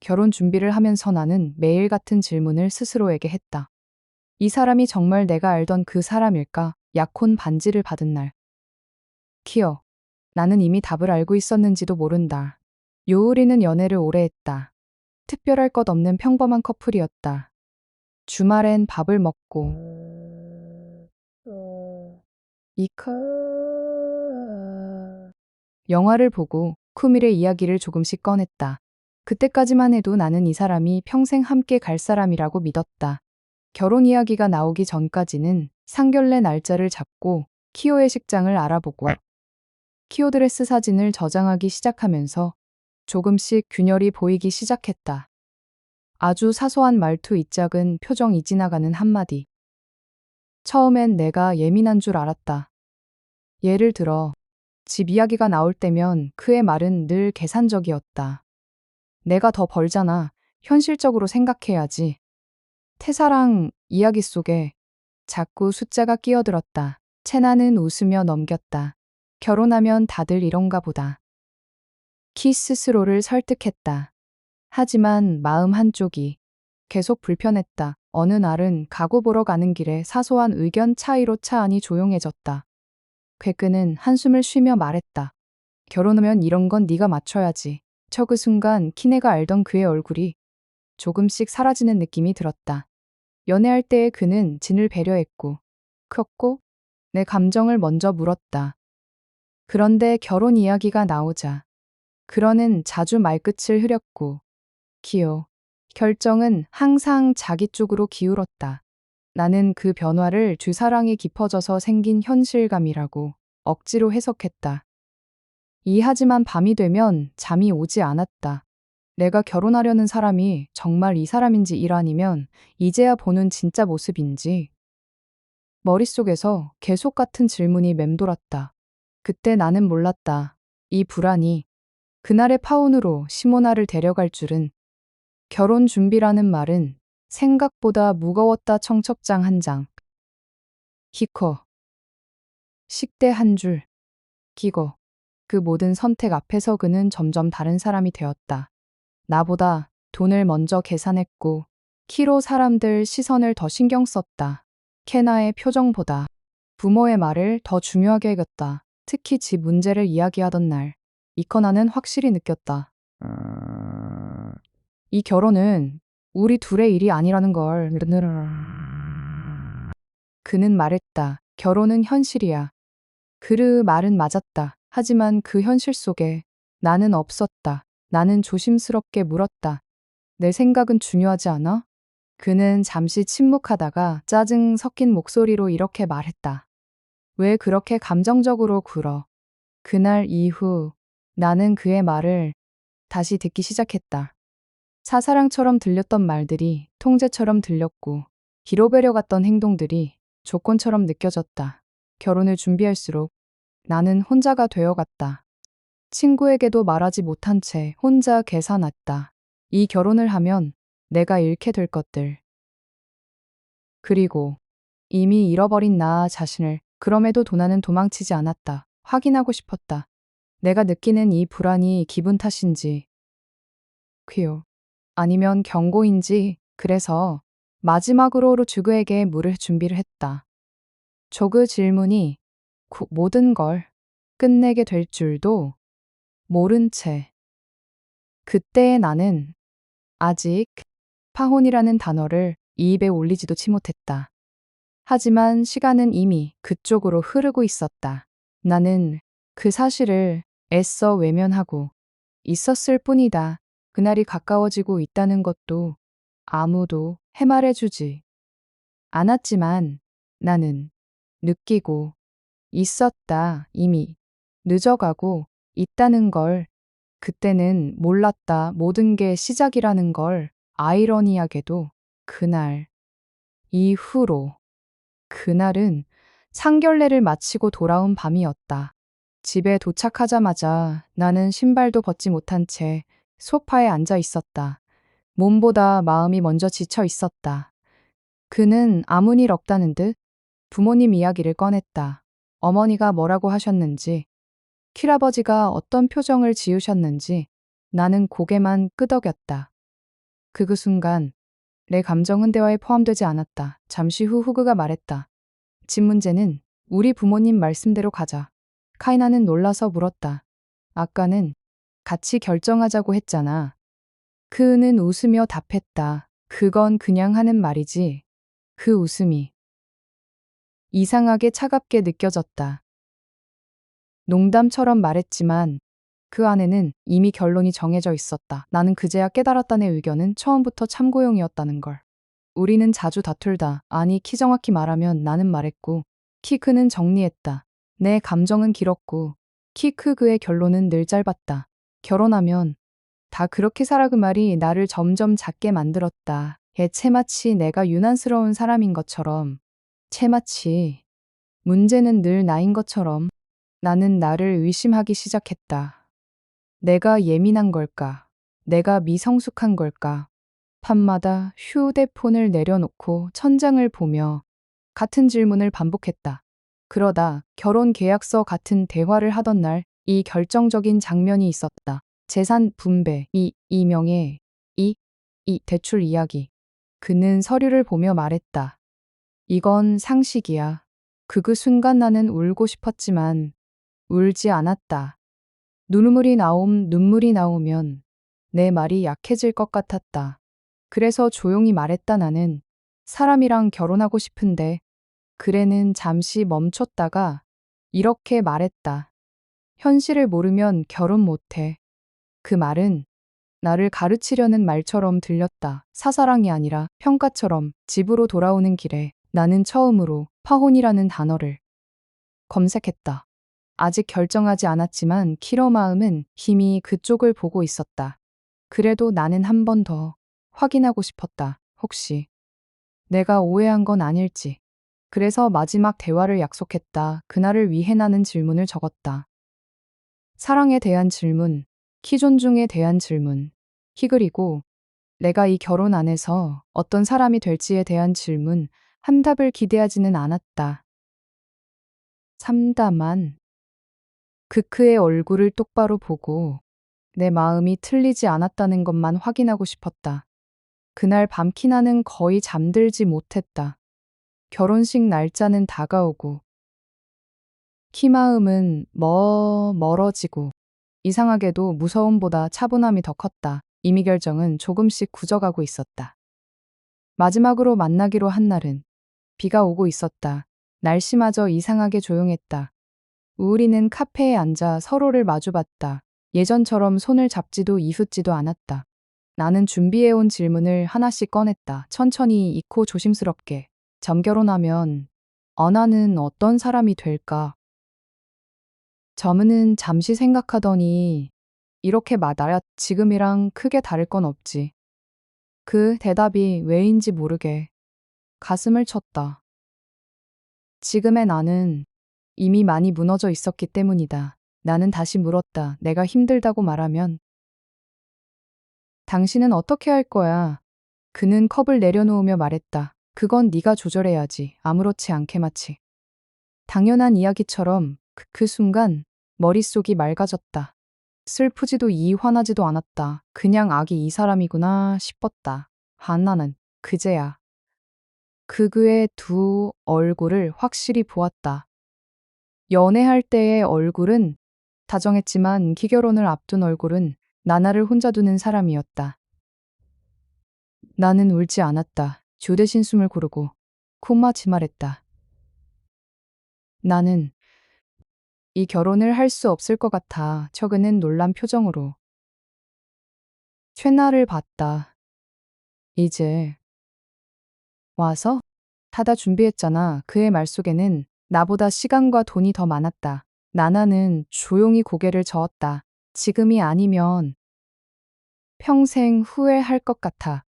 결혼 준비를 하면서 나는 매일 같은 질문을 스스로에게 했다. 이 사람이 정말 내가 알던 그 사람일까? 약혼 반지를 받은 날. 키어. 나는 이미 답을 알고 있었는지도 모른다. 요우리는 연애를 오래 했다. 특별할 것 없는 평범한 커플이었다. 주말엔 밥을 먹고 이카 영화를 보고 쿠밀의 이야기를 조금씩 꺼냈다. 그때까지만 해도 나는 이 사람이 평생 함께 갈 사람이라고 믿었다. 결혼 이야기가 나오기 전까지는 상견례 날짜를 잡고 키오의 식장을 알아보고 키오 드레스 사진을 저장하기 시작하면서 조금씩 균열이 보이기 시작했다. 아주 사소한 말투 이 작은 표정 이 지나가는 한마디. 처음엔 내가 예민한 줄 알았다. 예를 들어 집 이야기가 나올 때면 그의 말은 늘 계산적이었다. 내가 더 벌잖아. 현실적으로 생각해야지. 태사랑 이야기 속에 자꾸 숫자가 끼어들었다. 채나는 웃으며 넘겼다. 결혼하면 다들 이런가 보다. 키 스스로를 설득했다. 하지만 마음 한쪽이 계속 불편했다. 어느 날은 가구 보러 가는 길에 사소한 의견 차이로 차 안이 조용해졌다. 쾌근은 한숨을 쉬며 말했다. 결혼하면 이런 건 네가 맞춰야지. 그 순간 키네가 알던 그의 얼굴이 조금씩 사라지는 느낌이 들었다. 연애할 때의 그는 진을 배려했고 컸고 내 감정을 먼저 물었다. 그런데 결혼 이야기가 나오자 그러는 자주 말끝을 흐렸고 기호 결정은 항상 자기 쪽으로 기울었다. 나는 그 변화를 주사랑이 깊어져서 생긴 현실감이라고 억지로 해석했다. 하지만 밤이 되면 잠이 오지 않았다. 내가 결혼하려는 사람이 정말 이 사람인지 일 아니면 이제야 보는 진짜 모습인지. 머릿속에서 계속 같은 질문이 맴돌았다. 그때 나는 몰랐다. 이 불안이 그날의 파혼으로 시모나를 데려갈 줄은. 결혼 준비라는 말은 생각보다 무거웠다. 청첩장 한 장. 히커. 식대 한 줄. 기거. 그 모든 선택 앞에서 그는 점점 다른 사람이 되었다. 나보다 돈을 먼저 계산했고 키로 사람들 시선을 더 신경 썼다. 케나의 표정보다 부모의 말을 더 중요하게 여겼다. 특히 집 문제를 이야기하던 날 이커나는 확실히 느꼈다. 이 결혼은 우리 둘의 일이 아니라는 걸. 그는 말했다. 결혼은 현실이야. 그 말은 맞았다. 하지만 그 현실 속에 나는 없었다. 나는 조심스럽게 물었다. 내 생각은 중요하지 않아? 그는 잠시 침묵하다가 짜증 섞인 목소리로 이렇게 말했다. 왜 그렇게 감정적으로 굴어? 그날 이후 나는 그의 말을 다시 듣기 시작했다. 사사랑처럼 들렸던 말들이 통제처럼 들렸고 기로배려 같던 행동들이 조건처럼 느껴졌다. 결혼을 준비할수록 나는 혼자가 되어갔다. 친구에게도 말하지 못한 채 혼자 계산했다. 이 결혼을 하면 내가 잃게 될 것들. 그리고 이미 잃어버린 나 자신을. 그럼에도 도나는 도망치지 않았다. 확인하고 싶었다. 내가 느끼는 이 불안이 기분 탓인지, 퀴어, 아니면 경고인지. 그래서 마지막으로 주그에게 물을 준비를 했다. 조그 질문이 모든 걸 끝내게 될 줄도 모른 채. 그때의 나는 아직 파혼이라는 단어를 입에 올리지도 못했다. 하지만 시간은 이미 그쪽으로 흐르고 있었다. 나는 그 사실을 애써 외면하고 있었을 뿐이다. 그날이 가까워지고 있다는 것도 아무도 해말해주지 않았지만 나는 느끼고 있었다. 이미 늦어가고 있다는 걸. 그때는 몰랐다. 모든 게 시작이라는 걸. 아이러니하게도 그날 이후로. 그날은 상견례를 마치고 돌아온 밤이었다. 집에 도착하자마자 나는 신발도 벗지 못한 채 소파에 앉아 있었다. 몸보다 마음이 먼저 지쳐 있었다. 그는 아무 일 없다는 듯 부모님 이야기를 꺼냈다. 어머니가 뭐라고 하셨는지, 킬아버지가 어떤 표정을 지으셨는지. 나는 고개만 끄덕였다. 그 순간 내 감정은 대화에 포함되지 않았다. 잠시 후 후그가 말했다. 집 문제는 우리 부모님 말씀대로 가자. 카이나는 놀라서 물었다. 아까는 같이 결정하자고 했잖아. 그는 웃으며 답했다. 그건 그냥 하는 말이지. 그 웃음이 이상하게 차갑게 느껴졌다. 농담처럼 말했지만 그 안에는 이미 결론이 정해져 있었다. 나는 그제야 깨달았다. 내 의견은 처음부터 참고용이었다는 걸. 우리는 자주 다툴다. 아니, 키 정확히 말하면 나는 말했고, 키 크는 정리했다. 내 감정은 길었고, 키 크그의 결론은 늘 짧았다. 결혼하면 다 그렇게 살아. 그 말이 나를 점점 작게 만들었다. 채마치 내가 유난스러운 사람인 것처럼, 채마치 문제는 늘 나인 것처럼 나는 나를 의심하기 시작했다. 내가 예민한 걸까? 내가 미성숙한 걸까? 밤마다 휴대폰을 내려놓고 천장을 보며 같은 질문을 반복했다. 그러다 결혼 계약서 같은 대화를 하던 날 이 결정적인 장면이 있었다. 재산 분배, 이명예, 이 대출 이야기. 그는 서류를 보며 말했다. 이건 상식이야. 그 순간 나는 울고 싶었지만 울지 않았다. 눈물이 나오면 내 말이 약해질 것 같았다. 그래서 조용히 말했다. 나는 사람이랑 결혼하고 싶은데. 그래는 잠시 멈췄다가 이렇게 말했다. 현실을 모르면 결혼 못해. 그 말은 나를 가르치려는 말처럼 들렸다. 사사랑이 아니라 평가처럼. 집으로 돌아오는 길에 나는 처음으로 파혼이라는 단어를 검색했다. 아직 결정하지 않았지만 키러 마음은 힘이 그쪽을 보고 있었다. 그래도 나는 한 번 더 확인하고 싶었다. 혹시 내가 오해한 건 아닐지. 그래서 마지막 대화를 약속했다. 그날을 위해 나는 질문을 적었다. 사랑에 대한 질문, 키 존중에 대한 질문, 그리고 내가 이 결혼 안에서 어떤 사람이 될지에 대한 질문, 한 답을 기대하지는 않았다. 참다만 그의 얼굴을 똑바로 보고 내 마음이 틀리지 않았다는 것만 확인하고 싶었다. 그날 밤 키나는 거의 잠들지 못했다. 결혼식 날짜는 다가오고 키 마음은 멀어지고 이상하게도 무서움보다 차분함이 더 컸다. 이미 결정은 조금씩 굳어가고 있었다. 마지막으로 만나기로 한 날은 비가 오고 있었다. 날씨마저 이상하게 조용했다. 우리는 카페에 앉아 서로를 마주봤다. 예전처럼 손을 잡지도 이웃지도 않았다. 나는 준비해온 질문을 하나씩 꺼냈다. 천천히 잊고 조심스럽게. 점결혼하면 언아는 어떤 사람이 될까? 점은은 잠시 생각하더니 이렇게 말하야 지금이랑 크게 다를 건 없지. 그 대답이 왜인지 모르게 가슴을 쳤다. 지금의 나는 이미 많이 무너져 있었기 때문이다. 나는 다시 물었다. 내가 힘들다고 말하면 당신은 어떻게 할 거야? 그는 컵을 내려놓으며 말했다. 그건 네가 조절해야지. 아무렇지 않게 마치. 당연한 이야기처럼 그 순간 머릿속이 맑아졌다. 슬프지도 화나지도 않았다. 그냥 악이 이 사람이구나 싶었다. 한나는 그제야 그의 두 얼굴을 확실히 보았다. 연애할 때의 얼굴은 다정했지만 기결혼을 앞둔 얼굴은 나나를 혼자 두는 사람이었다. 나는 울지 않았다. 조 대신 숨을 고르고 콧마치 말했다. 나는 이 결혼을 할 수 없을 것 같아. 척은 놀란 표정으로 최나를 봤다. 이제 와서? 타다 준비했잖아. 그의 말 속에는 나보다 시간과 돈이 더 많았다. 나나는 조용히 고개를 저었다. 지금이 아니면 평생 후회할 것 같아.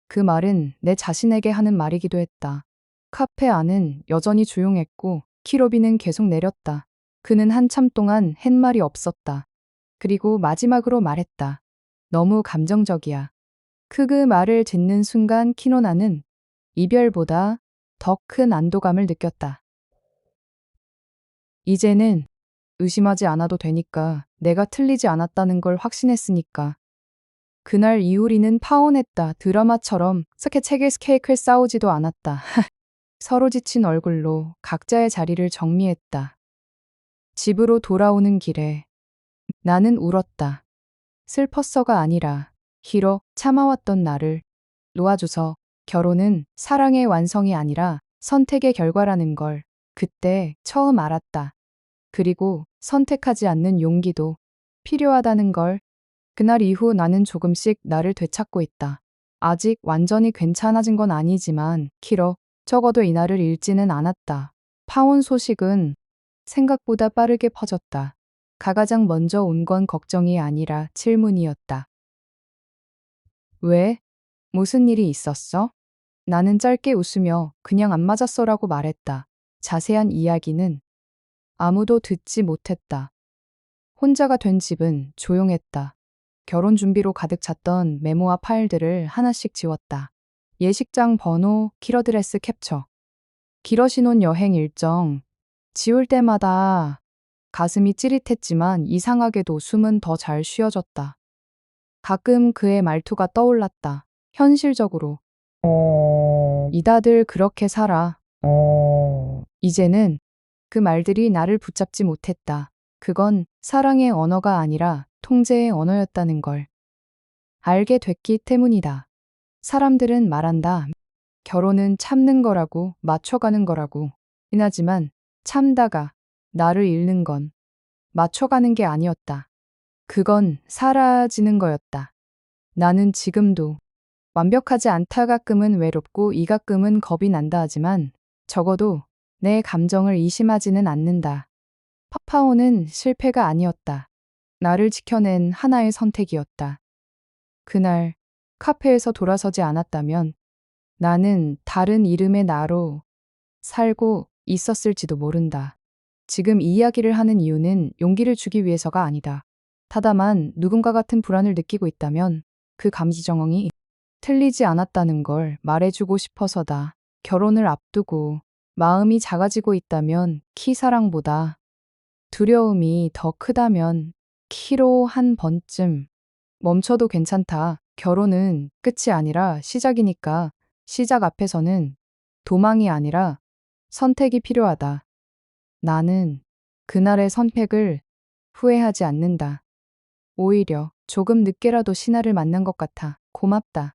그 말은 내 자신에게 하는 말이기도 했다. 카페 안은 여전히 조용했고 키로비는 계속 내렸다. 그는 한참 동안 한 말이 없었다. 그리고 마지막으로 말했다. 너무 감정적이야. 그 말을 듣는 순간 키노나는 이별보다 더 큰 안도감을 느꼈다. 이제는 의심하지 않아도 되니까. 내가 틀리지 않았다는 걸 확신했으니까. 그날 이효리는 파혼했다. 드라마처럼 스케책일 스케이크를 싸우지도 않았다. 서로 지친 얼굴로 각자의 자리를 정리했다. 집으로 돌아오는 길에 나는 울었다. 슬펐어가 아니라 길어 참아왔던 나를 놓아줘서 결혼은 사랑의 완성이 아니라 선택의 결과라는 걸 그때 처음 알았다. 그리고 선택하지 않는 용기도 필요하다는 걸. 그날 이후 나는 조금씩 나를 되찾고 있다. 아직 완전히 괜찮아진 건 아니지만 길어 적어도 이날을 잃지는 않았다. 파혼 소식은 생각보다 빠르게 퍼졌다. 가가장 먼저 온 건 걱정이 아니라 질문이었다. 왜? 무슨 일이 있었어? 나는 짧게 웃으며 그냥 안 맞았어라고 말했다. 자세한 이야기는 아무도 듣지 못했다. 혼자가 된 집은 조용했다. 결혼 준비로 가득 찼던 메모와 파일들을 하나씩 지웠다. 예식장 번호, 키러드레스 캡처, 길어 신혼 여행 일정. 지울 때마다 가슴이 찌릿했지만 이상하게도 숨은 더 잘 쉬어졌다. 가끔 그의 말투가 떠올랐다. 현실적으로. 이다들 그렇게 살아. 이제는 그 말들이 나를 붙잡지 못했다. 그건 사랑의 언어가 아니라 통제의 언어였다는 걸 알게 됐기 때문이다. 사람들은 말한다. 결혼은 참는 거라고, 맞춰가는 거라고. 하지만 참다가 나를 잃는 건 맞춰가는 게 아니었다. 그건 사라지는 거였다. 나는 지금도 완벽하지 않다. 가끔은 외롭고 이 가끔은 겁이 난다 하지만 적어도 내 감정을 의심하지는 않는다. 파파오는 실패가 아니었다. 나를 지켜낸 하나의 선택이었다. 그날 카페에서 돌아서지 않았다면 나는 다른 이름의 나로 살고 있었을지도 모른다. 지금 이 이야기를 하는 이유는 용기를 주기 위해서가 아니다. 다만 누군가 같은 불안을 느끼고 있다면 그 감지정황이 틀리지 않았다는 걸 말해주고 싶어서다. 결혼을 앞두고 마음이 작아지고 있다면 키 사랑보다 두려움이 더 크다면 키로 한 번쯤 멈춰도 괜찮다. 결혼은 끝이 아니라 시작이니까 시작 앞에서는 도망이 아니라 선택이 필요하다. 나는 그날의 선택을 후회하지 않는다. 오히려 조금 늦게라도 신하를 만난 것 같아. 고맙다.